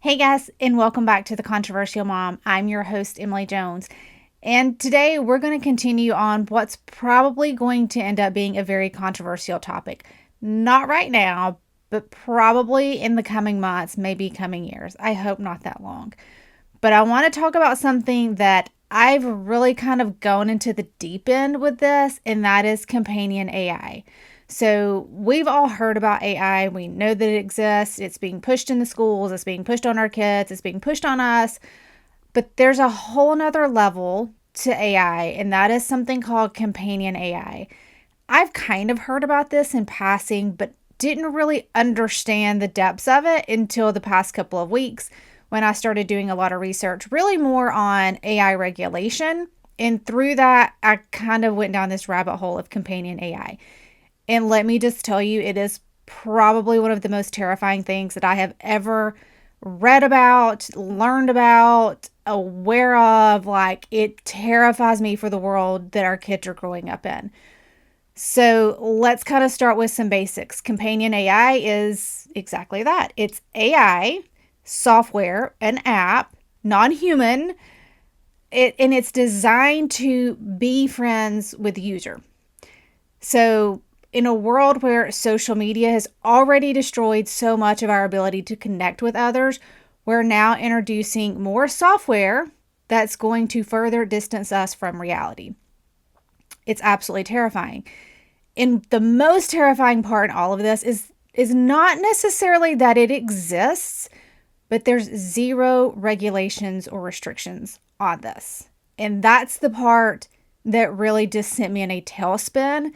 Hey guys, and welcome back to The Controversial Mom. I'm your host, Emily Jones. And today we're going to continue on what's probably going to end up being a very controversial topic. Not right now, but probably in the coming months, maybe coming years. I hope not that long. But I want to talk about something that I've really kind of gone into the deep end with this, and that is companion AI. So, we've all heard about AI. We know that it exists. It's being pushed in the schools, it's being pushed on our kids, it's being pushed on us. But there's a whole nother level to AI, and that is something called companion AI. I've kind of heard about this in passing, but didn't really understand the depths of it until the past couple of weeks when I started doing a lot of research, really more on AI regulation. And through that, I kind of went down this rabbit hole of companion AI. And let me just tell you, it is probably one of the most terrifying things that I have ever read about, learned about, aware of. Like, it terrifies me for the world that our kids are growing up in. So let's kind of start with some basics. Companion AI is exactly that. It's AI, software, an app, non human, and it's designed to be friends with the user. So, in a world where social media has already destroyed so much of our ability to connect with others, we're now introducing more software that's going to further distance us from reality. It's absolutely terrifying. And the most terrifying part in all of this is not necessarily that it exists, but there's zero regulations or restrictions on this. And that's the part that really just sent me in a tailspin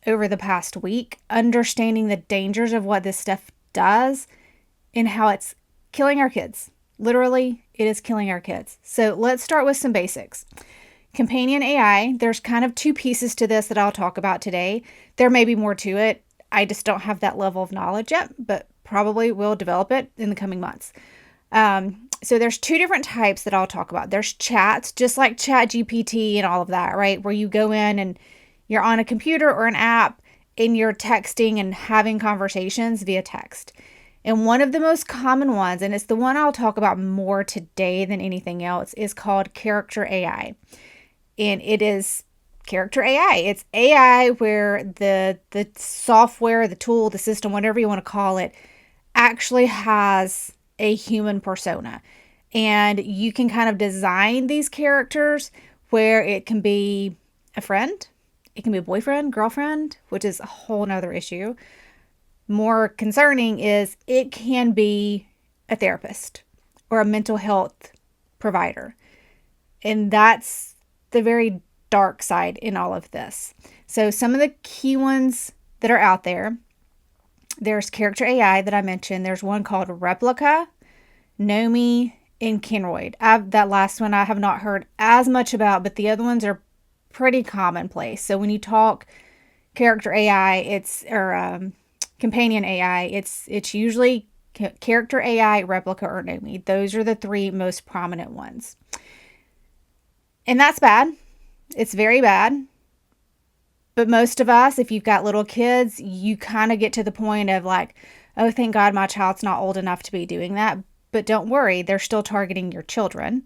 over the past week, understanding the dangers of what this stuff does and how it's killing our kids. Literally, it is killing our kids. So let's start with some basics. Companion AI, there's kind of two pieces to this that I'll talk about today. There may be more to it. I just don't have that level of knowledge yet, but probably will develop it in the coming months. So there's two different types that I'll talk about. There's chats, just like Chat GPT and all of that, right? Where you go in and you're on a computer or an app and you're texting and having conversations via text. And one of the most common ones, and it's the one I'll talk about more today than anything else, is called character AI. And it is character AI. It's AI where the software, the tool, the system, whatever you want to call it, actually has a human persona. And you can kind of design these characters where it can be a friend, it can be a boyfriend, girlfriend, which is a whole nother issue. More concerning is it can be a therapist or a mental health provider. And that's the very dark side in all of this. So some of the key ones that are out there's character AI that I mentioned. There's one called Replika, Nomi, and Kinroid. That last one I have not heard as much about, but the other ones are pretty commonplace. So when you talk character AI, companion AI, it's usually character AI, Replika, or Nomi. Those are the three most prominent ones. And that's bad. It's very bad. But most of us, if you've got little kids, you kind of get to the point of like, oh, thank God my child's not old enough to be doing that. But don't worry, they're still targeting your children,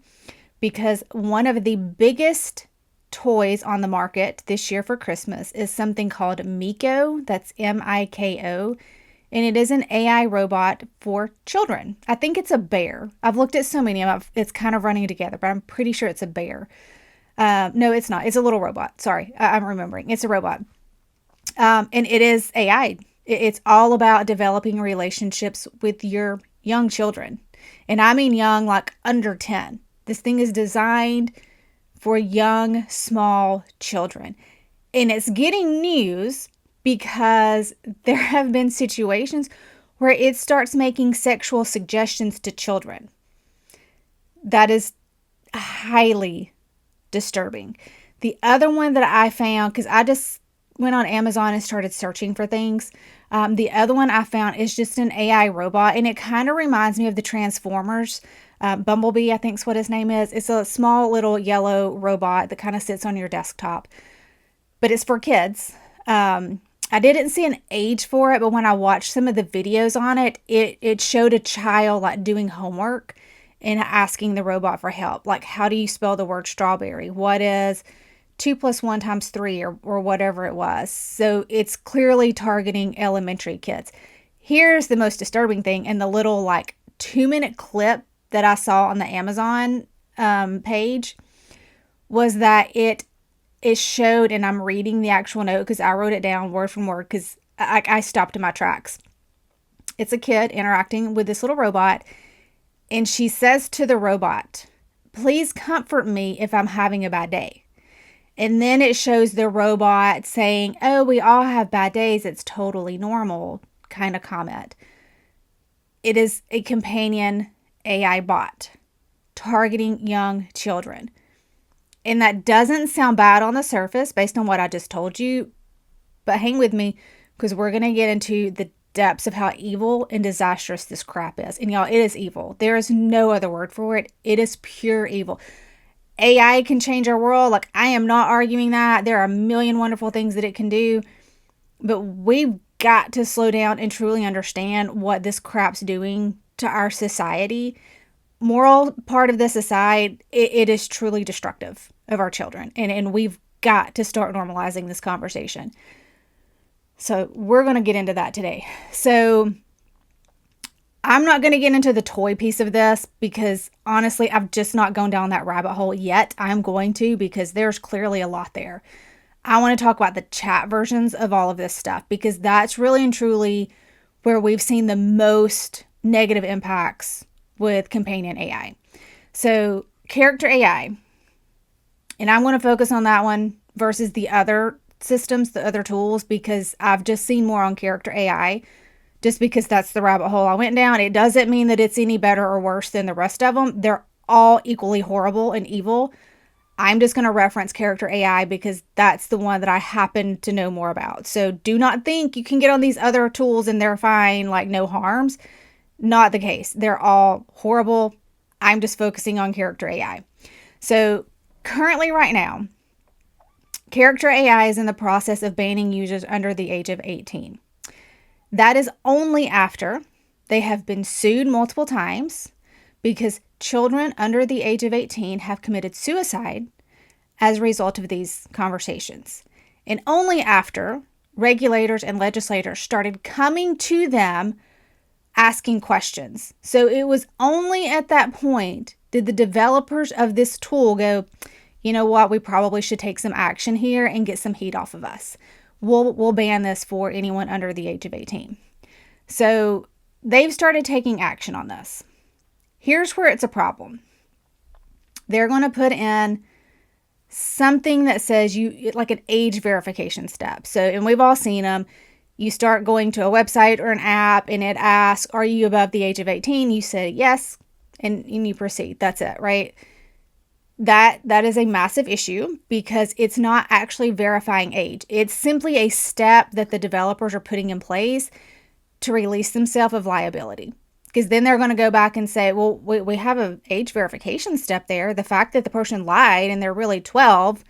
because one of the biggest toys on the market this year for Christmas is something called Miko. That's Miko. And it is an AI robot for children. I think it's a bear. I've looked at so many of them. It's kind of running together, but I'm pretty sure it's a bear. No, it's not. It's a little robot. Sorry, I'm remembering. It's a robot. And it is AI. It's all about developing relationships with your young children. And I mean young, like under 10. This thing is designed for young, small children. And it's getting news because there have been situations where it starts making sexual suggestions to children. That is highly disturbing. The other one that I found, because I just went on Amazon and started searching for things. The other one I found is just an AI robot, and it kind of reminds me of the Transformers. Bumblebee, I think is what his name is. It's a small little yellow robot that kind of sits on your desktop, but it's for kids. I didn't see an age for it, but when I watched some of the videos on it, it showed a child like doing homework and asking the robot for help. Like, how do you spell the word strawberry? What is 2 plus 1 times 3 or whatever it was. So it's clearly targeting elementary kids. Here's the most disturbing thing in the little like 2-minute clip that I saw on the Amazon page was that it showed, and I'm reading the actual note because I wrote it down word for word because I stopped in my tracks. It's a kid interacting with this little robot, and she says to the robot, "Please comfort me if I'm having a bad day." And then it shows the robot saying, "Oh, we all have bad days. It's totally normal," kind of comment. It is a companion AI bot targeting young children. And that doesn't sound bad on the surface based on what I just told you, but hang with me because we're going to get into the depths of how evil and disastrous this crap is. And y'all, it is evil. There is no other word for it. It is pure evil. AI can change our world. Like, I am not arguing that. There are a million wonderful things that it can do, but we've got to slow down and truly understand what this crap's doing to our society. Moral part of this aside, it is truly destructive of our children. And we've got to start normalizing this conversation. So we're going to get into that today. So I'm not going to get into the toy piece of this because honestly, I've just not gone down that rabbit hole yet. I'm going to because there's clearly a lot there. I want to talk about the chat versions of all of this stuff because that's really and truly where we've seen the most negative impacts with companion AI. So character AI, and I'm going to focus on that one versus the other systems, the other tools, because I've just seen more on character AI just because that's the rabbit hole I went down. It doesn't mean that it's any better or worse than the rest of them. They're all equally horrible and evil. I'm just going to reference character AI because that's the one that I happen to know more about. So do not think you can get on these other tools and they're fine, like no harms. Not the case. They're all horrible. I'm just focusing on character AI. So currently right now, character AI is in the process of banning users under the age of 18. That is only after they have been sued multiple times because children under the age of 18 have committed suicide as a result of these conversations. And only after regulators and legislators started coming to them asking questions. So it was only at that point did the developers of this tool go, you know what, we probably should take some action here and get some heat off of us. We'll ban this for anyone under the age of 18. So they've started taking action on this. Here's where it's a problem. They're going to put in something that says you like an age verification step. So, and we've all seen them. You start going to a website or an app and it asks, are you above the age of 18? You say yes, and you proceed. That's it, right? That is a massive issue because it's not actually verifying age. It's simply a step that the developers are putting in place to release themselves of liability. Because then they're going to go back and say, well, we have an age verification step there. The fact that the person lied and they're really 12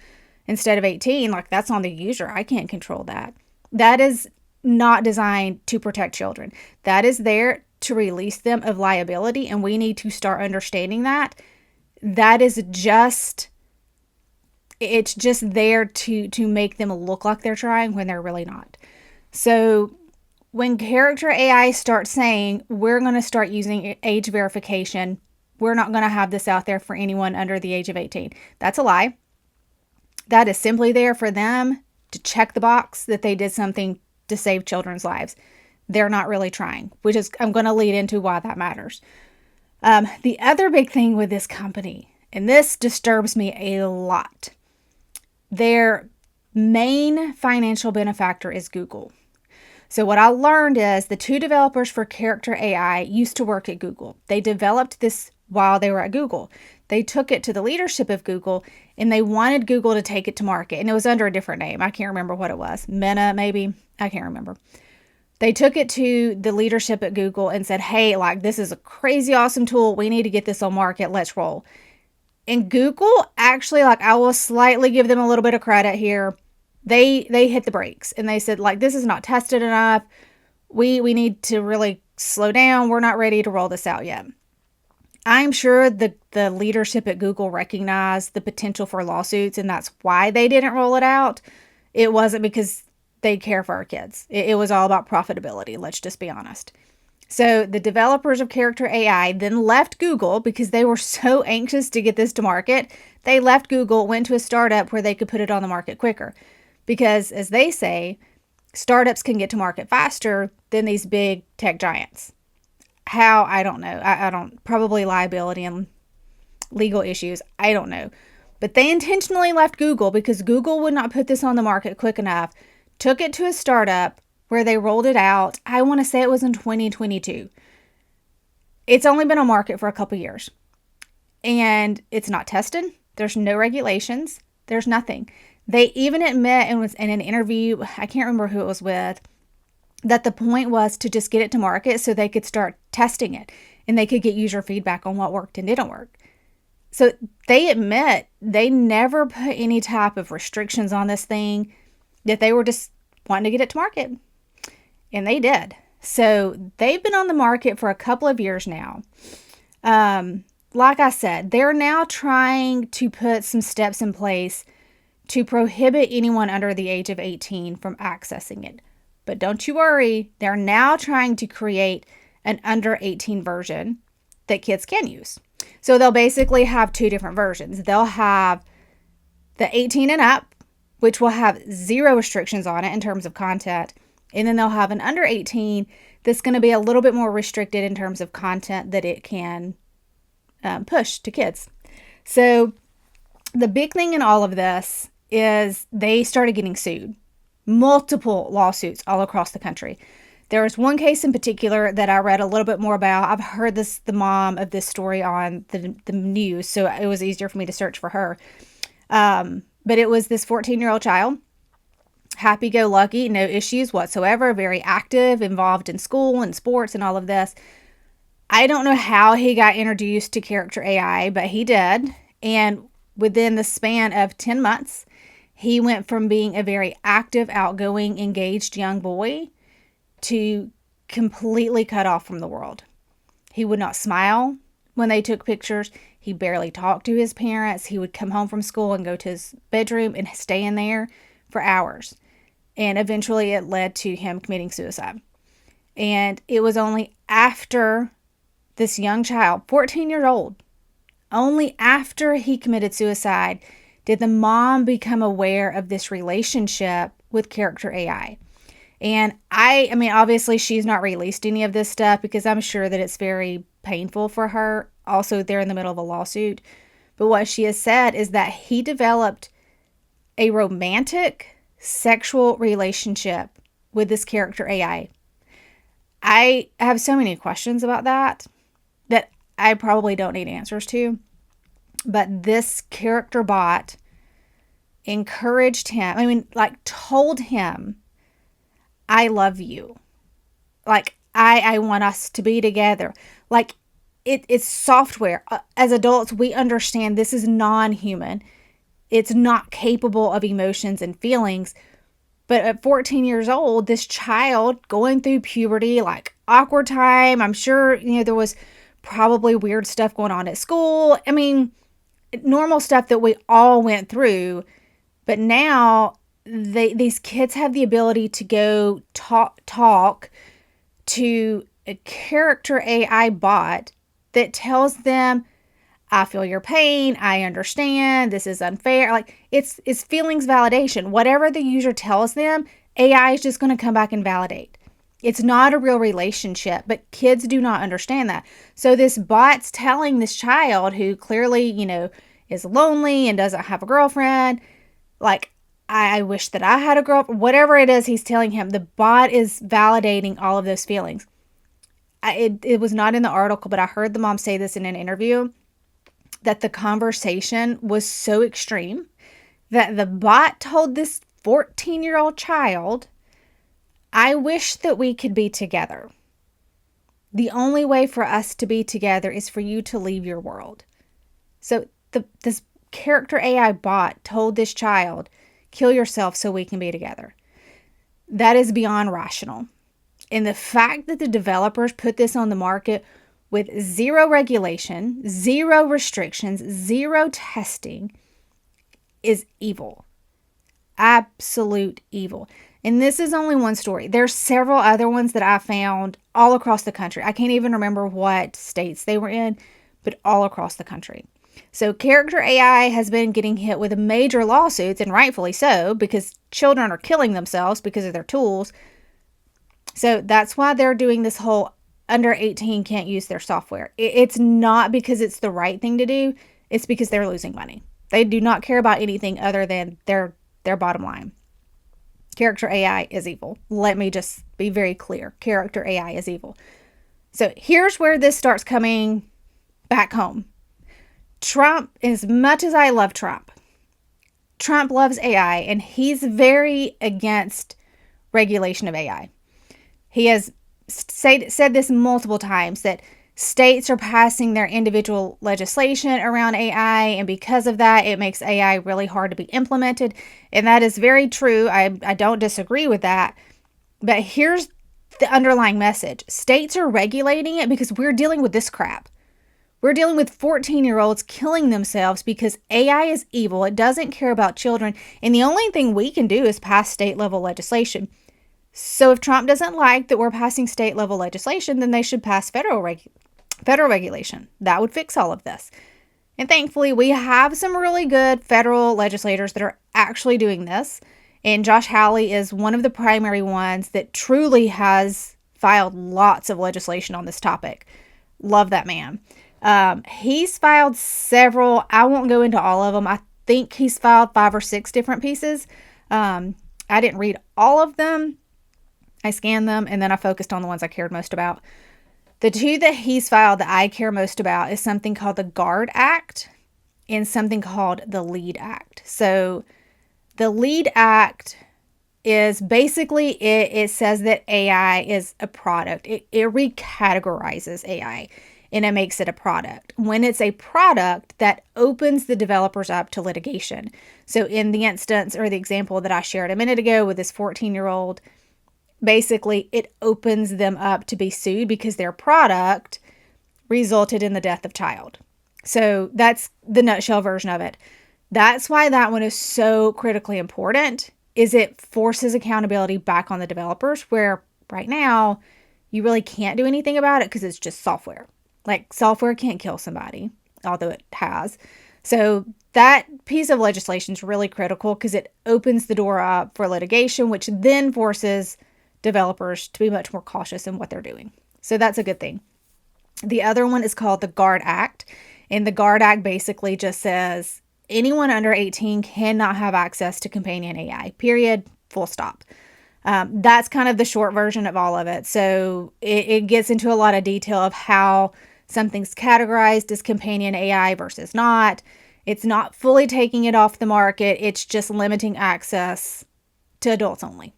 instead of 18, like that's on the user. I can't control that. That is not designed to protect children. That is there to release them of liability. And we need to start understanding that. That is just, it's just there to make them look like they're trying when they're really not. So when character AI starts saying, we're going to start using age verification, we're not going to have this out there for anyone under the age of 18. That's a lie. That is simply there for them to check the box that they did something to save children's lives. They're not really trying, which is, I'm going to lead into why that matters. The other big thing with this company, and this disturbs me a lot, their main financial benefactor is Google. So what I learned is the two developers for character AI used to work at Google. They developed this while they were at Google. They took it to the leadership of Google and they wanted Google to take it to market. And it was under a different name. I can't remember what it was. Meta, maybe. I can't remember. They took it to the leadership at Google and said, hey, like this is a crazy awesome tool. We need to get this on market. Let's roll. And Google actually, like I will slightly give them a little bit of credit here. they hit the brakes and they said, like, this is not tested enough. We need to really slow down. We're not ready to roll this out yet. I'm sure the leadership at Google recognized the potential for lawsuits, and that's why they didn't roll it out. It wasn't because they care for our kids. It was all about profitability. Let's just be honest. So the developers of Character AI then left Google because they were so anxious to get this to market. They left Google, went to a startup where they could put it on the market quicker. Because as they say, startups can get to market faster than these big tech giants. How? I don't know. I don't, probably liability and legal issues. I don't know. But they intentionally left Google because Google would not put this on the market quick enough, took it to a startup where they rolled it out. I want to say it was in 2022. It's only been on market for a couple years. And it's not tested. There's no regulations. There's nothing. They even admit, and was in an interview, I can't remember who it was with, that the point was to just get it to market so they could start testing it and they could get user feedback on what worked and didn't work. So they admit they never put any type of restrictions on this thing, that they were just wanting to get it to market. And they did. So they've been on the market for a couple of years now. Like I said, they're now trying to put some steps in place to prohibit anyone under the age of 18 from accessing it. But don't you worry, they're now trying to create an under 18 version that kids can use. So they'll basically have two different versions. They'll have the 18 and up, which will have zero restrictions on it in terms of content. And then they'll have an under 18 that's going to be a little bit more restricted in terms of content that it can push to kids. So the big thing in all of this is they started getting sued. Multiple lawsuits all across the country. There was one case in particular that I read a little bit more about. I've heard the mom of this story on the news, so it was easier for me to search for her. But it was this 14-year-old child, happy-go-lucky, no issues whatsoever, very active, involved in school and sports and all of this. I don't know how he got introduced to Character AI, but he did. And within the span of 10 months, he went from being a very active, outgoing, engaged young boy to completely cut off from the world. He would not smile when they took pictures. He barely talked to his parents. He would come home from school and go to his bedroom and stay in there for hours. And eventually it led to him committing suicide. And it was only after this young child, 14 years old, only after he committed suicide did the mom become aware of this relationship with Character AI. And I mean, obviously she's not released any of this stuff because I'm sure that it's very painful for her. Also, they're in the middle of a lawsuit. But what she has said is that he developed a romantic sexual relationship with this Character AI. I have so many questions about that I probably don't need answers to. But this character bot encouraged him, told him, I love you. Like, I want us to be together. Like, it's software. As adults, we understand this is non-human. It's not capable of emotions and feelings. But at 14 years old, this child going through puberty, like awkward time, I'm sure, there was probably weird stuff going on at school. I mean, normal stuff that we all went through. But now these kids have the ability to go talk to a Character AI bot that tells them, I feel your pain. I understand. This is unfair. Like, it's feelings validation. Whatever the user tells them, AI is just going to come back and validate. It's not a real relationship, but kids do not understand that. So this bot's telling this child who clearly, is lonely and doesn't have a girlfriend, like, I wish that I had a girlfriend, whatever it is he's telling him, the bot is validating all of those feelings. It was not in the article, but I heard the mom say this in an interview, that the conversation was so extreme that the bot told this 14-year-old child, I wish that we could be together. The only way for us to be together is for you to leave your world. So this Character AI bot told this child, kill yourself so we can be together. That is beyond rational. And the fact that the developers put this on the market with zero regulation, zero restrictions, zero testing is evil. Absolute evil. And this is only one story. There's several other ones that I found all across the country. I can't even remember what states they were in, but all across the country. So Character AI has been getting hit with major lawsuits, and rightfully so, because children are killing themselves because of their tools. So that's why they're doing this whole under 18 can't use their software. It's not because it's the right thing to do. It's because they're losing money. They do not care about anything other than their bottom line. Character AI is evil. Let me just be very clear. Character AI is evil. So here's where this starts coming back home. Trump, as much as I love Trump loves AI, and he's very against regulation of AI. He has said this multiple times, that states are passing their individual legislation around AI, and because of that, it makes AI really hard to be implemented. And that is very true. I don't disagree with that. But here's the underlying message. States are regulating it because we're dealing with this crap. We're dealing with 14-year-olds killing themselves because AI is evil. It doesn't care about children. And the only thing we can do is pass state-level legislation. So if Trump doesn't like that we're passing state-level legislation, then they should pass federal regulation. That would fix all of this. And thankfully, we have some really good federal legislators that are actually doing this. And Josh Hawley is one of the primary ones that truly has filed lots of legislation on this topic. Love that man. He's filed several. I won't go into all of them. I think he's filed 5 or 6 different pieces. I didn't read all of them. I scanned them, and then I focused on the ones I cared most about. The 2 that he's filed that I care most about is something called the GUARD Act and something called the LEAD Act. So the LEAD Act is basically, it says that AI is a product. It recategorizes AI and it makes it a product. When it's a product, that opens the developers up to litigation. So in the instance or the example that I shared a minute ago with this 14-year-old, basically, it opens them up to be sued because their product resulted in the death of child. So that's the nutshell version of it. That's why that one is so critically important, is it forces accountability back on the developers, where right now you really can't do anything about it because it's just software. Like, software can't kill somebody, although it has. So that piece of legislation is really critical because it opens the door up for litigation, which then forces developers to be much more cautious in what they're doing. So that's a good thing. The other one is called the GUARD Act. And the GUARD Act basically just says anyone under 18 cannot have access to companion AI, period, full stop. That's kind of the short version of all of it. So it gets into a lot of detail of how something's categorized as companion AI versus not. It's not fully taking it off the market. It's just limiting access to adults only.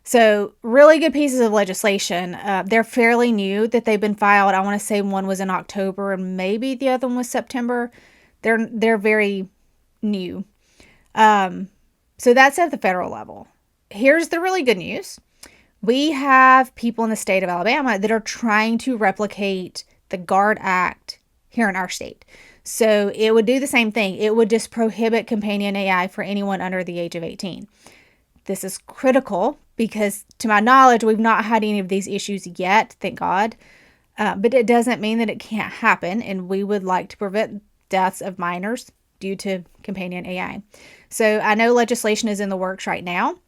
So really good pieces of legislation. They're fairly new that they've been filed. I want to say one was in October and maybe the other one was September. They're very new. So that's at the federal level. Here's the really good news. We have people in the state of Alabama that are trying to replicate the GUARD Act here in our state. So it would do the same thing. It would just prohibit companion AI for anyone under the age of 18. This is critical because, to my knowledge, we've not had any of these issues yet, thank God. But it doesn't mean that it can't happen, and we would like to prevent deaths of minors due to companion AI. So I know legislation is in the works right now.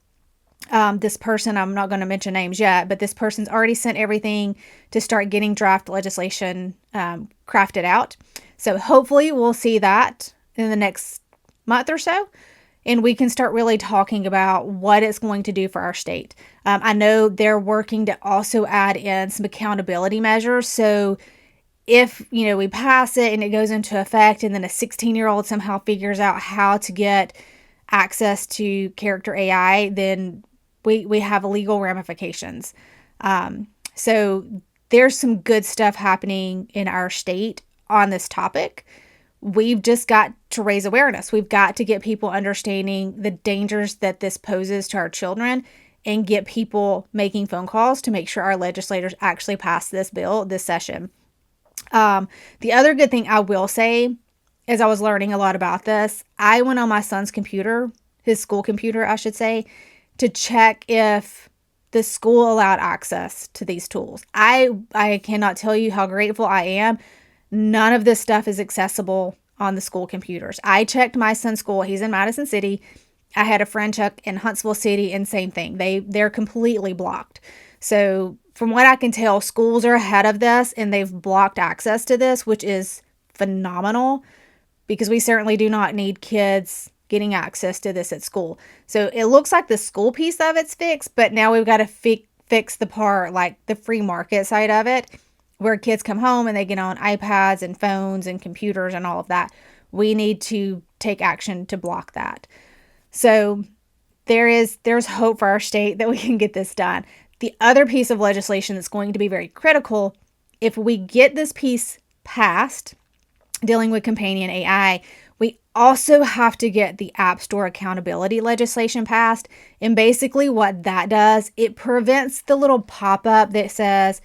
This person, I'm not going to mention names yet, but this person's already sent everything to start getting draft legislation crafted out. So hopefully we'll see that in the next month or so. And we can start really talking about what it's going to do for our state. I know they're working to also add in some accountability measures. So if, we pass it and it goes into effect and then a 16-year-old somehow figures out how to get access to character AI, then we have legal ramifications. So there's some good stuff happening in our state on this topic, we've just got to raise awareness. We've got to get people understanding the dangers that this poses to our children and get people making phone calls to make sure our legislators actually pass this bill this session. The other good thing I will say, as I was learning a lot about this, I went on my son's computer, his school computer, I should say, to check if the school allowed access to these tools. I cannot tell you how grateful I am. None of this stuff is accessible on the school computers. I checked my son's school. He's in Madison City. I had a friend check in Huntsville City, and same thing. They're completely blocked. So from what I can tell, schools are ahead of this and they've blocked access to this, which is phenomenal because we certainly do not need kids getting access to this at school. So it looks like the school piece of it's fixed, but now we've got to fix the part, like the free market side of it, where kids come home and they get on iPads and phones and computers and all of that. We need to take action to block that. So there's hope for our state that we can get this done. The other piece of legislation that's going to be very critical, if we get this piece passed, dealing with companion AI, we also have to get the App Store accountability legislation passed. And basically what that does, it prevents the little pop-up that says,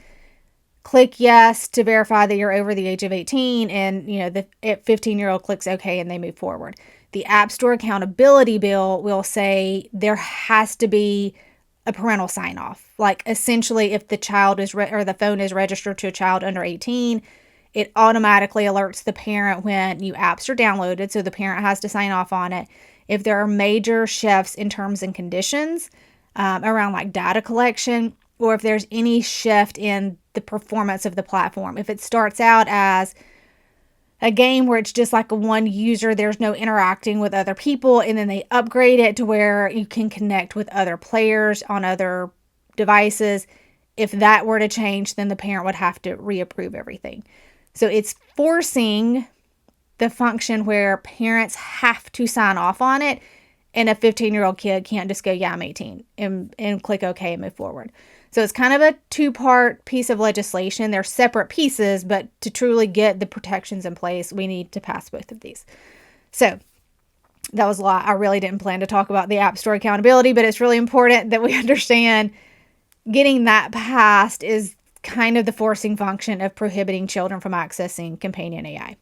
click yes to verify that you're over the age of 18, and the 15-year-old clicks okay and they move forward. The App Store accountability bill will say there has to be a parental sign off. Like essentially, if the child is or the phone is registered to a child under 18, it automatically alerts the parent when new apps are downloaded. So the parent has to sign off on it. If there are major shifts in terms and conditions around like data collection, or if there's any shift in the performance of the platform, if it starts out as a game where it's just like a one user, there's no interacting with other people, and then they upgrade it to where you can connect with other players on other devices. If that were to change, then the parent would have to reapprove everything. So it's forcing the function where parents have to sign off on it, and a 15-year-old kid can't just go, yeah, I'm 18, and click OK and move forward. So it's kind of a two-part piece of legislation. They're separate pieces, but to truly get the protections in place, we need to pass both of these. So that was a lot. I really didn't plan to talk about the App Store accountability, but it's really important that we understand getting that passed is kind of the forcing function of prohibiting children from accessing companion AI.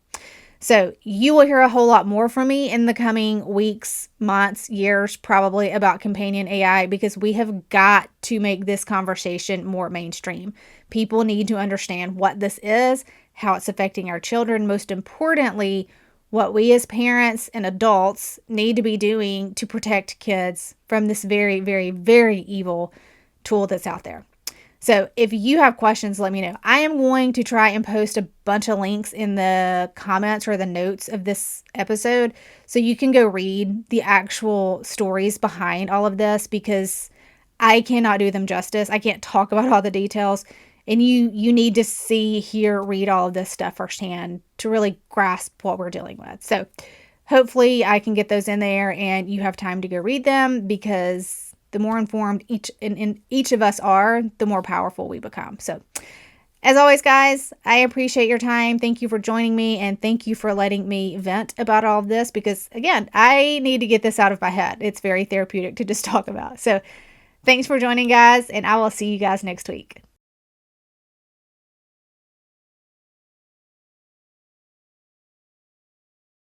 So you will hear a whole lot more from me in the coming weeks, months, years, probably about companion AI, because we have got to make this conversation more mainstream. People need to understand what this is, how it's affecting our children. Most importantly, what we as parents and adults need to be doing to protect kids from this very, very, very evil tool that's out there. So if you have questions, let me know. I am going to try and post a bunch of links in the comments or the notes of this episode so you can go read the actual stories behind all of this, because I cannot do them justice. I can't talk about all the details, and you need to see, hear, read all of this stuff firsthand to really grasp what we're dealing with. So hopefully I can get those in there and you have time to go read them, because the more informed each of us are, the more powerful we become. So as always, guys, I appreciate your time. Thank you for joining me, and thank you for letting me vent about all of this, because again, I need to get this out of my head. It's very therapeutic to just talk about. So thanks for joining, guys, and I will see you guys next week.